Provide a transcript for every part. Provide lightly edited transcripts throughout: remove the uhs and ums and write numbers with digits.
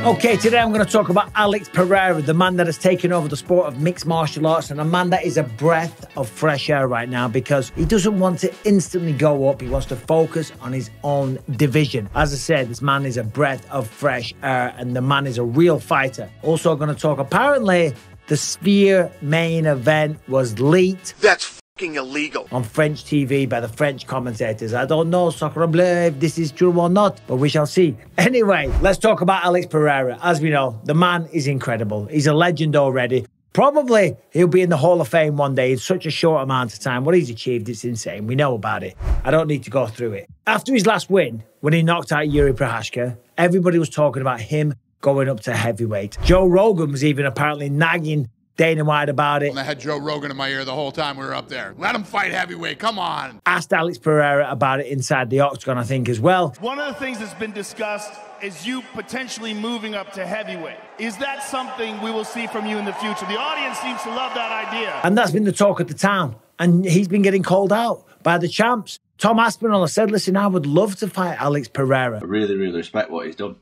Okay, today I'm going to talk about Alex Pereira, the man that has taken over the sport of mixed martial arts, and a man that is a breath of fresh air right now because he doesn't want to instantly go up. He wants to focus on his own division. As I said, this man is a breath of fresh air, and the man is a real fighter. Also going to talk, apparently, the Sphere main event was leaked. That's illegal. On French TV by the French commentators. I don't know, Sacre Bleu, if this is true or not, but we shall see. Anyway, let's talk about Alex Pereira. As we know, the man is incredible. He's a legend already. Probably he'll be in the Hall of Fame one day in such a short amount of time. What he's achieved, it's insane. We know about it. I don't need to go through it. After his last win, when he knocked out Yuri Prochazka, everybody was talking about him going up to heavyweight. Joe Rogan was even apparently nagging Dana White about it. I had Joe Rogan in my ear the whole time we were up there. Let him fight heavyweight, come on. Asked Alex Pereira about it inside the octagon, I think, as well. One of the things that's been discussed is you potentially moving up to heavyweight. Is that something we will see from you in the future? The audience seems to love that idea. And that's been the talk of the town. And he's been getting called out by the champs. Tom Aspinall has said, listen, I would love to fight Alex Pereira. I really, really respect what he's done.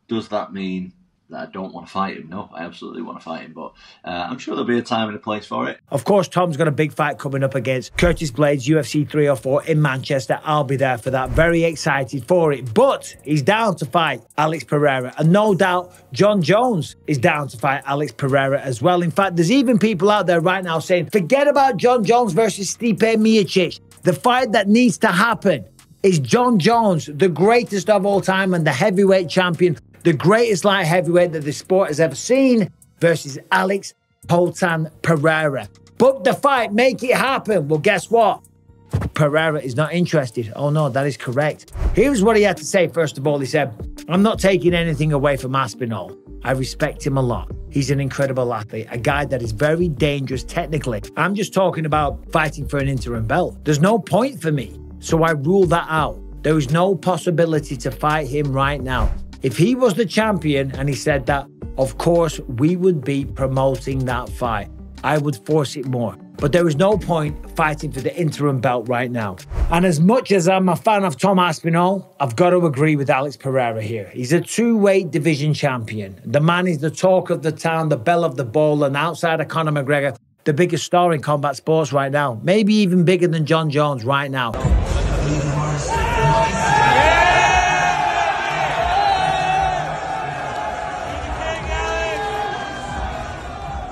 Does that mean that I don't want to fight him? No, I absolutely want to fight him, but I'm sure there'll be a time and a place for it. Of course, Tom's got a big fight coming up against Curtis Blades, UFC 304 in Manchester. I'll be there for that. Very excited for it. But he's down to fight Alex Pereira. And no doubt, John Jones is down to fight Alex Pereira as well. In fact, there's even people out there right now saying, forget about John Jones versus Stipe Miocic. The fight that needs to happen is John Jones, the greatest of all time and the heavyweight champion, the greatest light heavyweight that the sport has ever seen, versus Alex Potan Pereira. Book the fight, make it happen. Well, guess what? Pereira is not interested. Oh no, that is correct. Here's what he had to say. First of all, he said, I'm not taking anything away from Aspinall. I respect him a lot. He's an incredible athlete, a guy that is very dangerous technically. I'm just talking about fighting for an interim belt. There's no point for me. So I ruled that out. There is no possibility to fight him right now. If he was the champion and he said that, of course, we would be promoting that fight. I would force it more. But there is no point fighting for the interim belt right now. And as much as I'm a fan of Tom Aspinall, I've got to agree with Alex Pereira here. He's a two-weight division champion. The man is the talk of the town, the belle of the ball, and outside of Conor McGregor, the biggest star in combat sports right now. Maybe even bigger than John Jones right now.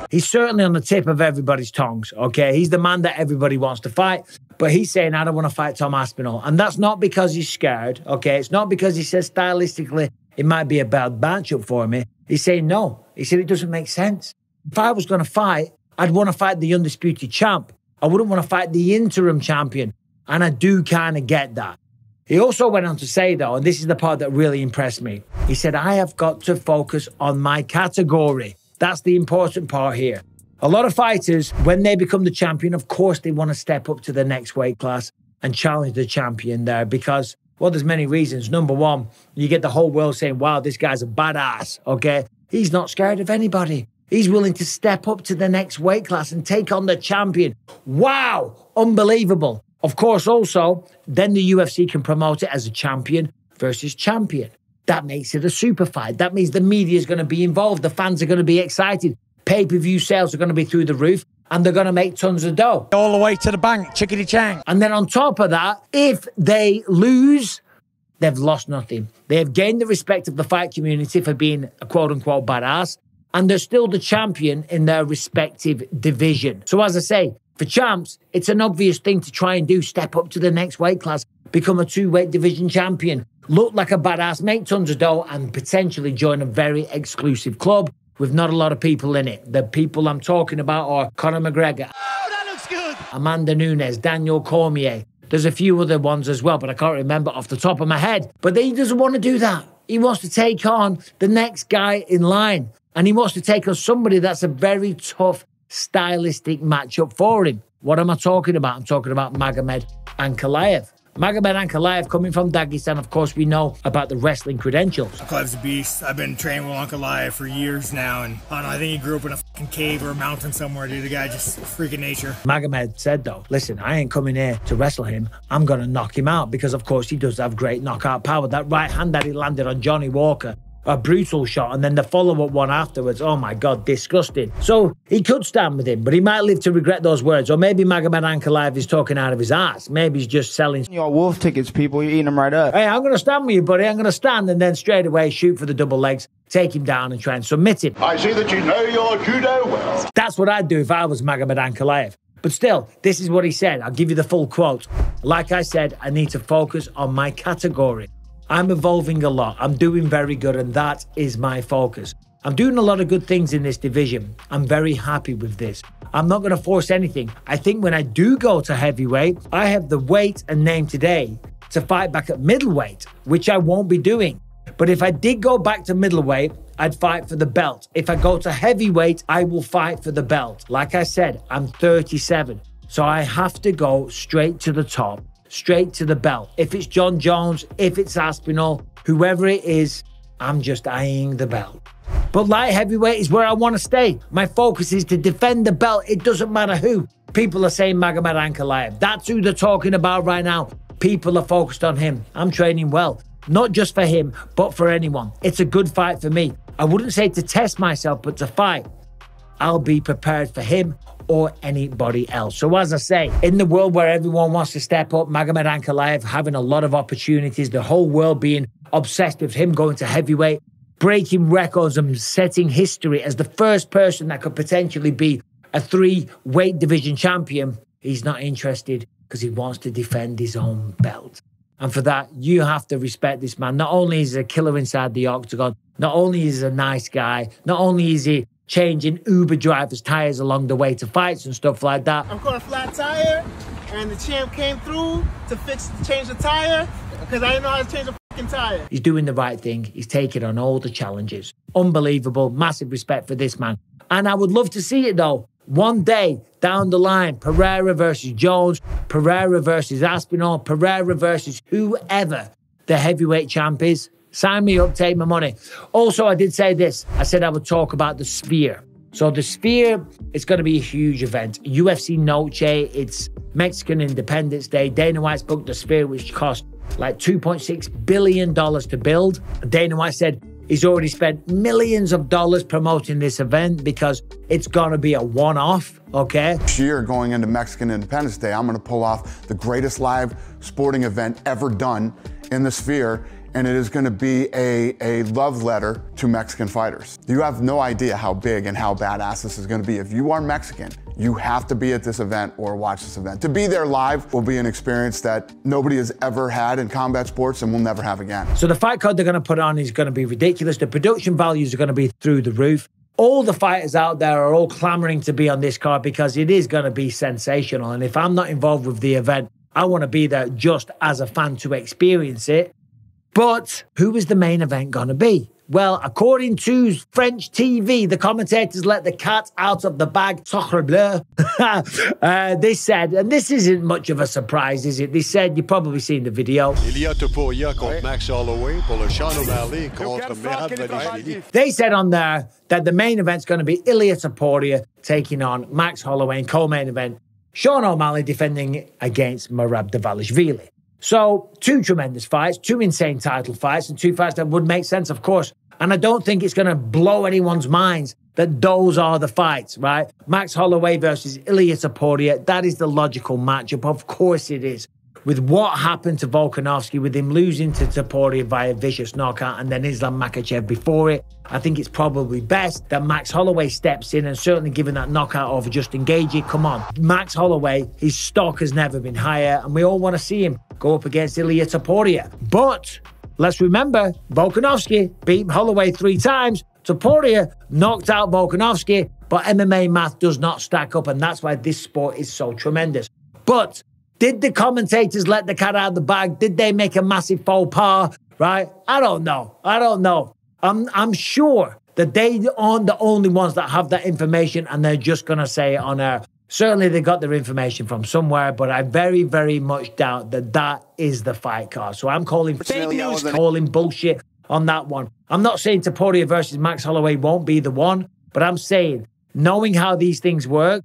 He's certainly on the tip of everybody's tongues, okay? He's the man that everybody wants to fight, but he's saying, I don't want to fight Tom Aspinall. And that's not because he's scared, okay? It's not because he says stylistically it might be a bad matchup for me. He's saying no. He said it doesn't make sense. If I was going to fight, I'd want to fight the undisputed champ. I wouldn't want to fight the interim champion. And I do kind of get that. He also went on to say, though, and this is the part that really impressed me, he said, I have got to focus on my category. That's the important part here. A lot of fighters, when they become the champion, of course, they want to step up to the next weight class and challenge the champion there because, well, there's many reasons. Number one, you get the whole world saying, wow, this guy's a badass, okay? He's not scared of anybody. He's willing to step up to the next weight class and take on the champion. Wow, unbelievable. Of course, also, then the UFC can promote it as a champion versus champion. That makes it a super fight. That means the media is going to be involved. The fans are going to be excited. Pay-per-view sales are going to be through the roof and they're going to make tons of dough. All the way to the bank, chickadee-chang. And then on top of that, if they lose, they've lost nothing. They have gained the respect of the fight community for being a quote-unquote badass, and they're still the champion in their respective division. So as I say, for champs, it's an obvious thing to try and do. Step up to the next weight class, become a two-weight division champion, look like a badass, make tons of dough, and potentially join a very exclusive club with not a lot of people in it. The people I'm talking about are Conor McGregor. Oh, that looks good. Amanda Nunes, Daniel Cormier. There's a few other ones as well, but I can't remember off the top of my head. But he doesn't want to do that. He wants to take on the next guy in line. And he wants to take on somebody that's a very tough stylistic matchup for him. What am I talking about? I'm talking about Magomed Ankalaev. Magomed Ankalaev coming from Dagestan, of course, we know about the wrestling credentials. Ankalaev's a beast. I've been training with Ankalaev for years now, and I don't know, I think he grew up in a fucking cave or a mountain somewhere, dude. The guy just freaking nature. Magomed said, though, listen, I ain't coming here to wrestle him. I'm going to knock him out because, of course, he does have great knockout power. That right hand that he landed on Johnny Walker a brutal shot, and then the follow-up one afterwards, oh my God, disgusting. So he could stand with him, but he might live to regret those words. Or maybe Magomed Ankalaev is talking out of his ass. Maybe he's just selling. Your wolf tickets, people. You're eating them right up. Hey, I'm going to stand with you, buddy. I'm going to stand, and then straight away shoot for the double legs, take him down and try and submit him. I see that you know your judo well. That's what I'd do if I was Magomed Ankalaev. But still, this is what he said. I'll give you the full quote. Like I said, I need to focus on my category. I'm evolving a lot. I'm doing very good, and that is my focus. I'm doing a lot of good things in this division. I'm very happy with this. I'm not going to force anything. I think when I do go to heavyweight, I have the weight and name today to fight back at middleweight, which I won't be doing. But if I did go back to middleweight, I'd fight for the belt. If I go to heavyweight, I will fight for the belt. Like I said, I'm 37. So I have to go straight to the top, straight to the belt. If it's John Jones, if it's Aspinall, whoever it is, I'm just eyeing the belt. But light heavyweight is where I want to stay. My focus is to defend the belt. It doesn't matter who. People are saying Magomed Ankalaev. That's who they're talking about right now. People are focused on him. I'm training well. Not just for him, but for anyone. It's a good fight for me. I wouldn't say to test myself, but to fight. I'll be prepared for him or anybody else. So as I say, in the world where everyone wants to step up, Magomed Ankalaev having a lot of opportunities, the whole world being obsessed with him going to heavyweight, breaking records and setting history as the first person that could potentially be a 3-weight division champion, he's not interested because he wants to defend his own belt. And for that, you have to respect this man. Not only is he a killer inside the octagon, not only is he a nice guy, not only is he changing Uber drivers' tires along the way to fights and stuff like that. I'm caught a flat tire, and the champ came through to change the tire, because I didn't know how to change a fucking tire. He's doing the right thing. He's taking on all the challenges. Unbelievable. Massive respect for this man. And I would love to see it, though. One day down the line, Pereira versus Jones, Pereira versus Aspinall, Pereira versus whoever the heavyweight champ is. Sign me up, take my money. Also, I did say this. I said I would talk about the Sphere. So the Sphere is going to be a huge event. UFC Noche, it's Mexican Independence Day. Dana White's booked the Sphere, which cost like $2.6 billion to build. Dana White said he's already spent millions of dollars promoting this event because it's going to be a one-off, okay? This year, going into Mexican Independence Day, I'm going to pull off the greatest live sporting event ever done in the Sphere, and it is going to be a love letter to Mexican fighters. You have no idea how big and how badass this is going to be. If you are Mexican, you have to be at this event or watch this event. To be there live will be an experience that nobody has ever had in combat sports and will never have again. So the fight card they're going to put on is going to be ridiculous. The production values are going to be through the roof. All the fighters out there are all clamoring to be on this card because it is going to be sensational. And if I'm not involved with the event, I want to be there just as a fan to experience it. But who is the main event going to be? Well, according to French TV, the commentators let the cat out of the bag. Sacre bleu. They said, and this isn't much of a surprise, is it? They said, you've probably seen the video. Ilia Topuria contre Max Holloway pour le Sean O'Malley contre Merab Dvalishvili. They said on there that the main event's going to be Ilia Topuria taking on Max Holloway in co-main event. Sean O'Malley defending against Merab Dvalishvili. So, 2 tremendous fights, 2 insane title fights, and 2 fights that would make sense, of course. And I don't think it's going to blow anyone's minds that those are the fights, right? Max Holloway versus Ilia Topuria, that is the logical matchup. Of course it is. With what happened to Volkanovski, with him losing to Topuria via vicious knockout and then Islam Makhachev before it, I think it's probably best that Max Holloway steps in, and certainly given that knockout over Justin Gaethje, come on. Max Holloway, his stock has never been higher, and we all want to see him go up against Ilia Topuria. But let's remember, Volkanovski beat Holloway 3 times. Topuria knocked out Volkanovski, but MMA math does not stack up, and that's why this sport is so tremendous. But did the commentators let the cat out of the bag? Did they make a massive faux pas, right? I don't know. I'm sure that they aren't the only ones that have that information, and they're just going to say it on air. Certainly they got their information from somewhere, but I very, very much doubt that that is the fight card. So I'm calling fake news, calling bullshit on that one. I'm not saying Topuria versus Max Holloway won't be the one, but I'm saying, knowing how these things work,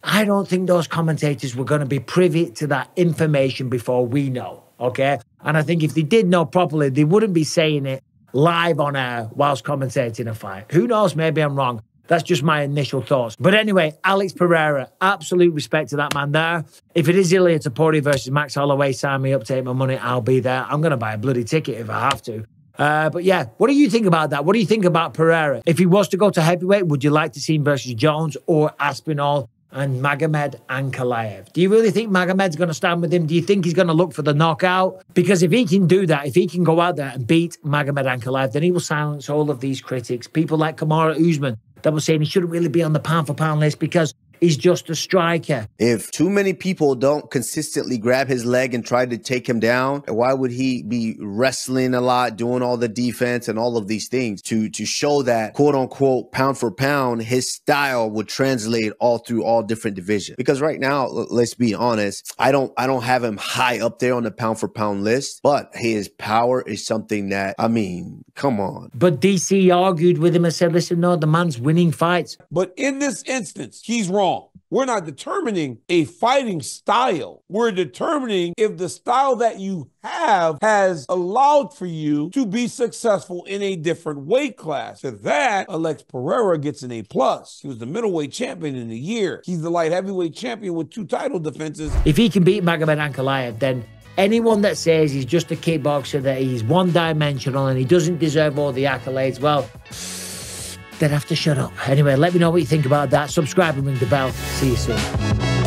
I don't think those commentators were going to be privy to that information before we know, okay? And I think if they did know properly, they wouldn't be saying it live on air whilst commentating a fight. Who knows? Maybe I'm wrong. That's just my initial thoughts. But anyway, Alex Pereira, absolute respect to that man there. If it is Ilia Topuria versus Max Holloway, sign me up, take my money, I'll be there. I'm going to buy a bloody ticket if I have to. But yeah, what do you think about that? What do you think about Pereira? If he was to go to heavyweight, would you like to see him versus Jones or Aspinall and Magomed Ankalaev? Do you really think Magomed's going to stand with him? Do you think he's going to look for the knockout? Because if he can do that, if he can go out there and beat Magomed Ankalaev, then he will silence all of these critics. People like Kamaru Usman that were saying he shouldn't really be on the pound-for-pound list because he's just a striker. If too many people don't consistently grab his leg and try to take him down, why would he be wrestling a lot, doing all the defense and all of these things to show that, quote unquote, pound for pound, his style would translate all through all different divisions? Because right now, let's be honest, I don't have him high up there on the pound for pound list, but his power is something that, I mean, come on. But DC argued with him and said, listen, no, the man's winning fights. But in this instance, he's wrong. We're not determining a fighting style. We're determining if the style that you have has allowed for you to be successful in a different weight class. To that, Alex Pereira gets an A+. He was the middleweight champion in a year. He's the light heavyweight champion with 2 title defenses. If he can beat Magomed Ankalaev, then anyone that says he's just a kickboxer, that he's one-dimensional and he doesn't deserve all the accolades, well, they'd have to shut up. Anyway, let me know what you think about that. Subscribe and ring the bell. See you soon.